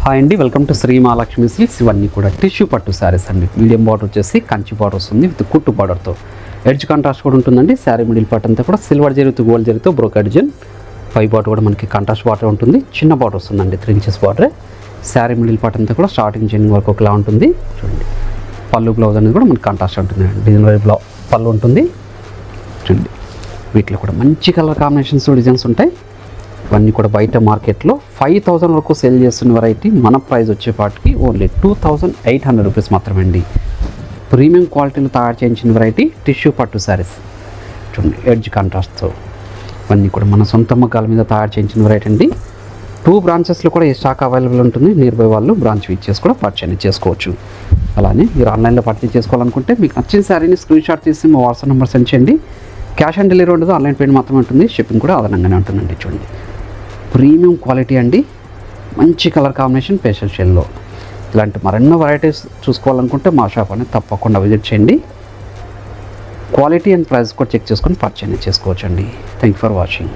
Hi అండి, welcome to Shri Mahalakshmi silks. ఇవన్నీ కూడా టిష్యూ పట్టు శారీస్ అండి. మీడియం బార్డర్ వచ్చేసి కంచి బార్డర్ వస్తుంది విత్ కుట్టు బార్డర్తో. ఎడ్జ్ కాంట్రాస్ట్ కూడా ఉంటుందండి. శారీ మిడిల్ పార్ట్ అంతా కూడా సిల్వర్ జరీ విత్ గోల్డ్ జరీతో బ్రోకెడ్ డిజైన్. పై బార్డర్ కూడా మనకి కాంట్రాస్ట్ బార్డర్ ఉంటుంది. చిన్న బార్డర్ వస్తుందండి, 3 inches border. Sari middle part అంతా కూడా స్టార్టింగ్ చెందింగ్ వరకు ఒకలా ఉంటుంది. చూడండి, పళ్ళు బ్లౌజ్ అనేది కూడా మనకి కాంట్రాస్ట్ ఉంటుంది. డిజైన్ పళ్ళు ఉంటుంది. చూడండి, వీటిలో కూడా మంచి కలర్ కాంబినేషన్స్ డిజైన్స్ ఉంటాయి. ఇవన్నీ కూడా బయట మార్కెట్లో 5,000 వరకు సేల్ చేస్తున్న వెరైటీ మన ప్రైస్ వచ్చేపాటికి ఓన్లీ 2,800 రూపీస్ మాత్రమే అండి. ప్రీమియం క్వాలిటీలో తయారు చేయించిన వెరైటీ టిష్యూ పట్టు శారీస్. చూడండి, ఎడ్జ్ కాంట్రాస్ట్తో ఇవన్నీ కూడా మన సొంత మగ్గాల మీద తయారు చేయించిన వెరైటీ అండి. 2 బ్రాంచెస్లో కూడా ఈ స్టాక్ అవైలబుల్ ఉంటుంది. నియర్ బై వాళ్ళు బ్రాంచ్ ఇచ్చేసి కూడా పర్చేజ్ చేసుకోవచ్చు. అలానే మీరు ఆన్లైన్లో పర్చేజ్ చేసుకోవాలనుకుంటే మీకు నచ్చిన శారీని స్క్రీన్ షాట్ తీసి మా వాట్సాప్ నెంబర్ సెండ్ చేయండి. క్యాష్ ఆన్ డెలివరీ ఉండదు, ఆన్లైన్ పేమెంట్ మాత్రమే ఉంటుంది. షిప్పింగ్ కూడా అదనంగానే ఉంటుందండి. చూడండి, ప్రీమియం క్వాలిటీ అండి, మంచి కలర్ కాంబినేషన్ పేస్టల్ షేడ్లో. ఇలాంటి మరెన్నో వెరైటీస్ చూసుకోవాలనుకుంటే మా షాప్ అనేది తప్పకుండా విజిట్ చేయండి. క్వాలిటీ అండ్ ప్రైస్ కూడా చెక్ చేసుకొని పర్చేజ్ చేసుకోవచ్చండి. Thank you for watching.